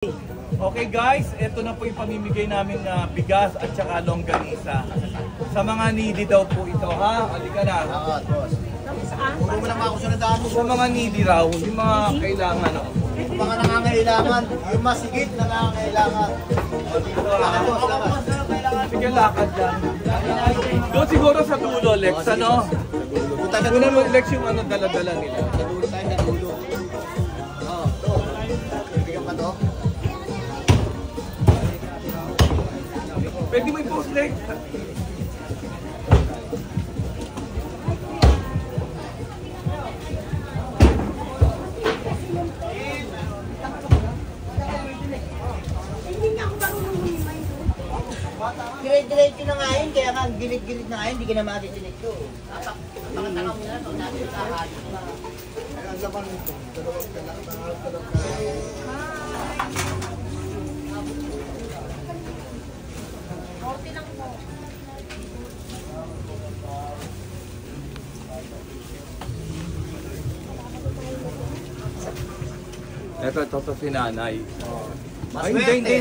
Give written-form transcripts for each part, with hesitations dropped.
Okay guys, ito na po yung pamimigay namin na bigas at saka longganisa. Sa mga needy daw po ito, ha? Halika na. Boss. Puro mo lang ako sunodaan mo. Sa mga needy raw, yung mga kailangan. Yung mga nangangailangan, yung masigit na nangangailangan. Sige, lakad dyan. Doon siguro sa dulo, Lex, ano? Kunan mo, Lex, yung ano dala-dala nila. Sa dulo tayo, sa dulo. Oo, ito. Bibigyan pa to. Pwede mo i-post, Lex. Diretso na nga yun, kaya nga gilid-gilid na nga yun, hindi ka na matitinig ko. Pakataka mo na, no? Natin sa halit na. Ang laman nito, dalawang Ito si nanay. Mas Ay, swerte. hindi.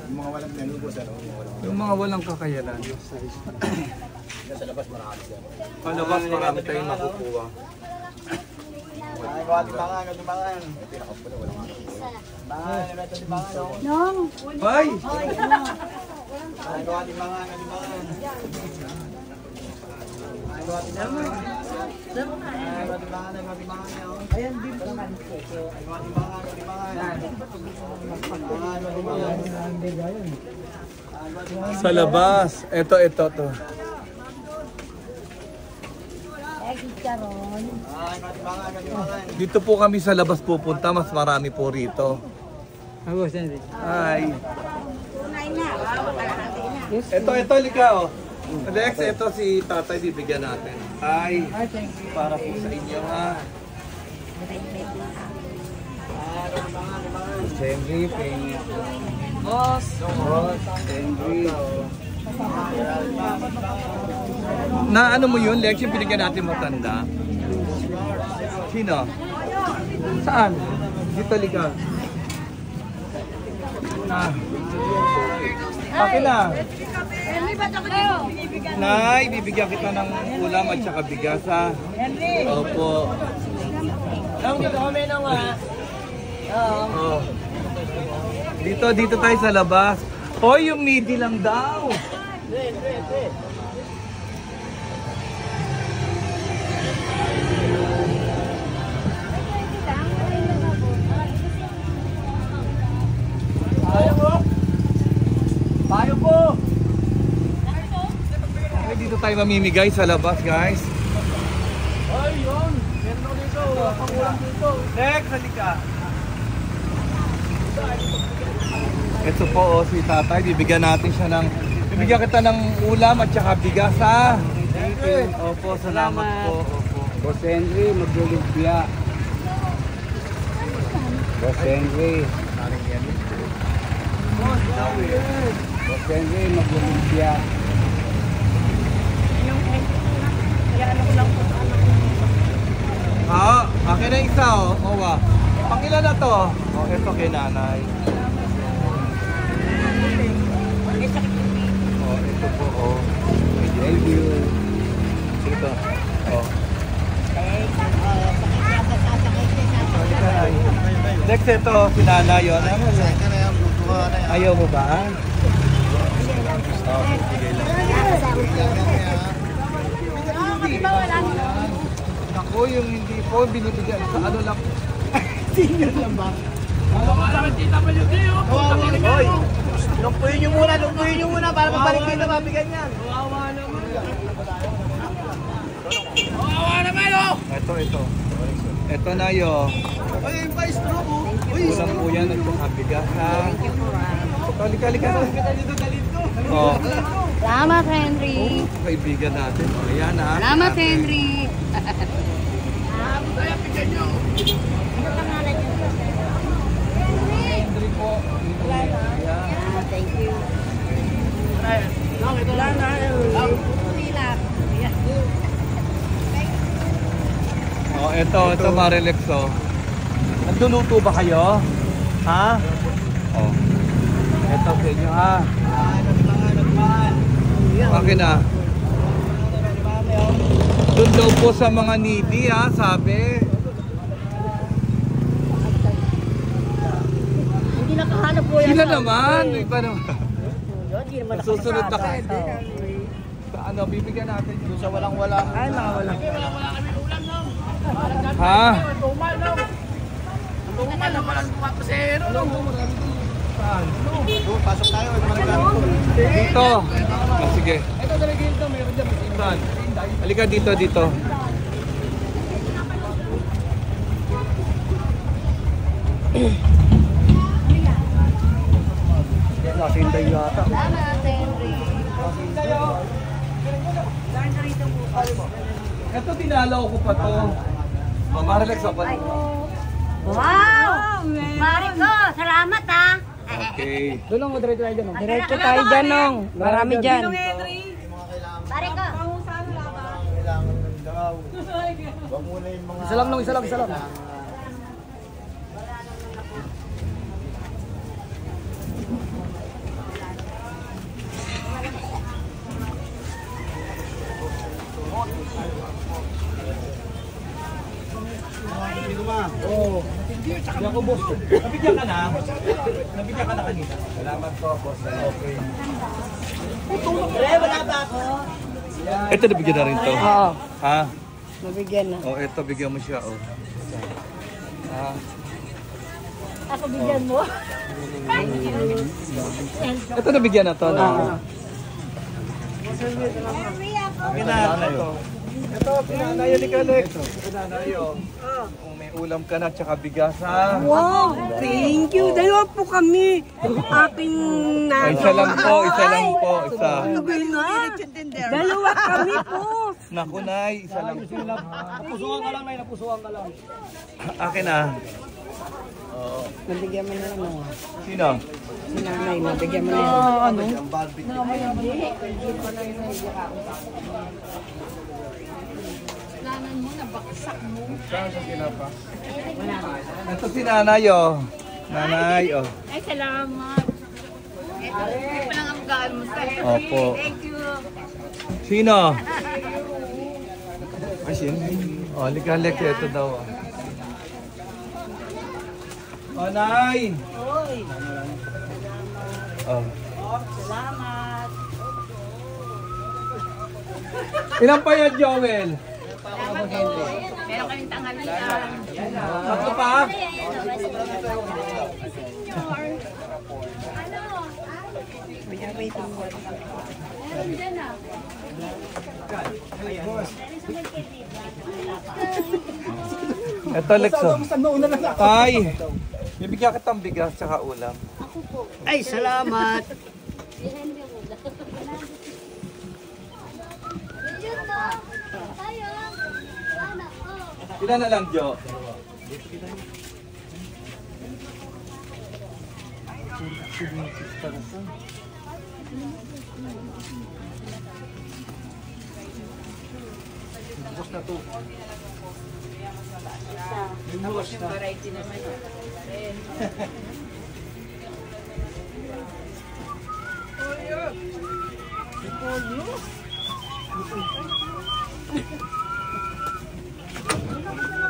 Yung mga walang menubos, ano? Yung mga walang kakayanan. Sa labas marami yan. Palabas marami tayong makukuha. Ay, wala timbangan, wala timbangan. Pinakapula, wala nga. Timbangan, wala timbangan, no? Nong! Ay! Ay, wala timbangan, wala timbangan. Ay, wala timbangan. Ay, wala timbangan, wala timbangan, no? Ayan, dito naman. Ay, wala timbangan, wala timbangan. Ay, wala timbangan. Sa labas. Ito. To. Charon. Ay, wala timbangan, wala timbangan. Dito po kami sa labas pupunta. Mas marami po rito. Ay. Tunay na. Makalahati na. Ito, lika, oh. Alex, ito si tatay bibigyan natin. Ay, para po sa inyo, ha. Henry, Boss, Henry. Na ano mo yun, Lex, yung binigyan natin matanda? Sino? Saan? Dito, lika. Akin na. Henry, ba't ako dito? Nay, bibigyan kita ng ulam at saka bigas, ha? Henry! Opo. Nang dito kami nang Oh. Dito tayo sa labas. Hoy, yung needy lang daw. Tayo po! Okay, dito tayo mamimigay sa labas, guys. Ay, yun! Meron dito! Pangulang dito! Next, halika. Ito po, si tatay. Bibigyan kita ng ulam at saka bigas, ha? Opo, salamat po. Opo. Boss Henry, maglulumpia. Boss Henry. Boss Henry, maglulumpia. Akin na isa, oh. Owa. Pangilan na to? Oh, ito kay nanay. Oh, ito po, oh. Thank you. Ito. Oh. Next, ito, si nanay yun. Ayaw mo ba? Oh, bigay lang. Ako, yung hindi po, binibigyan sa ano lang. Senior lang ba? Hoy! Lungkuyin nyo muna para mabalik dito, mabigyan yan. Ito. Ito na yun. Ay, yung paistro ko. Ulam po yan at saka bigas, ha? Ito, halika. Oh, Salamat, Henry. kaibigan natin. Oh, ayan, ha? Salamat, Henry. Henry po. Thank you. Wala na. Hindi lang. Ito Marilex, oh. Nagluluto ba kayo? Ha? Oh. Ito sa inyo, ha? Akin na. Doon daw po sa mga needy, ha? Sabi. Hindi nakahanap po yan. Sila naman. Iba naman. Hindi naman Susunod na kayo. Sa ano, bibigyan natin yung sa walang-wala. Ay, mga walang. Ha? Pasok tayo. Dito. Ah, sige. Saan? Halika dito. Nasinday yata. Salamat, Henry. Ito dinalaw ko pa to. Oh, Marilex, oh, pa. Wow! Mariko, salamat ha. Okay. Doon lang mo diretso tayo dyan. Diretso tayo dyan, Nong. Marami dyan. Mariko. Isa lang, Nong. Isa lang. Oh. Hindi ako, boss. Nabigyan ka na? Nabigyan ka na kanina? Salamat po, boss. Okay. Wala pa ako. Ito nabigyan na rin to. Oo. Ha? Nabigyan na. Oh, ito bigyan mo siya, oh. Ha? Ako bigyan mo. Ito nabigyan na to, no? Henry ako. Pinanayo. Ito, pinanayo ni Kalex. Pinanayo. Kung may ulam ka na, tsaka bigas, ha? Wow! Thank you! Dalawa po kami. Aking Oh, isa lang po. Isa. Sabi nga. Dalawa kami po. Naku, Nay, isa lang po. Napusuhan ka lang, Nay. Napusuhan ka lang. Akin na. Nabigyan mo na lang, Nong. Sino? Si Nanay, nabigyan mo na yan. Ano? Ito si Nanay, oh. Nanay, oh. Ay, salamat. Ito pa lang ang gaan mo sa'yo. Opo. Thank you. Sino? Ay, sino? Oh, likalik. Ito daw, oh. Oh, Nay! Uy, Oh. salamat. Ilan pa yan, Joel? Meron kaming tanghalian. Tatlo pa? Meron dyan ah. Ito, Lexo. Tay, bibigyan kitang bigas tsaka ulam. Ay, salamat. Ilan na lang, Jo? Bus na to. Bus na.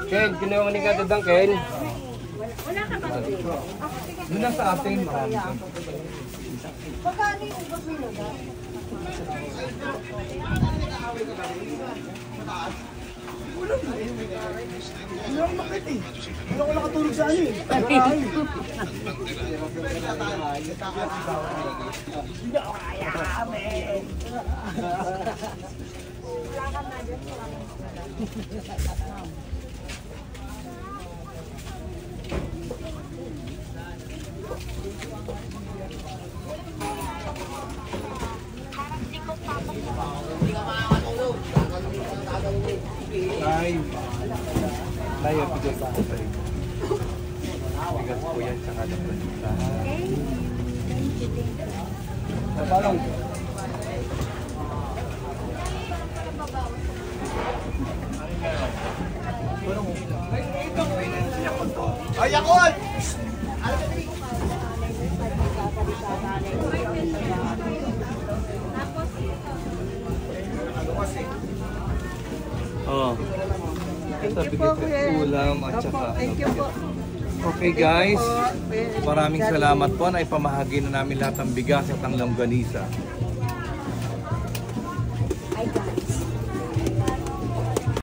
Ken, kinuha ni ka dadang, Ken. Doon lang sa atin, marami ka. Wala ko nakatulog sa ano eh. Nay. Nay, bigas ako sa'yo. Bigas po yan, tsaka ng plasita. Nabalong. Ay, Yakot! Oh. Thank you po, Kuya. Ulam at Opo, saka. thank you po. Okay guys, po. maraming salamat po na ipamahagi na namin lahat ng bigas at ang longganisa. Ay,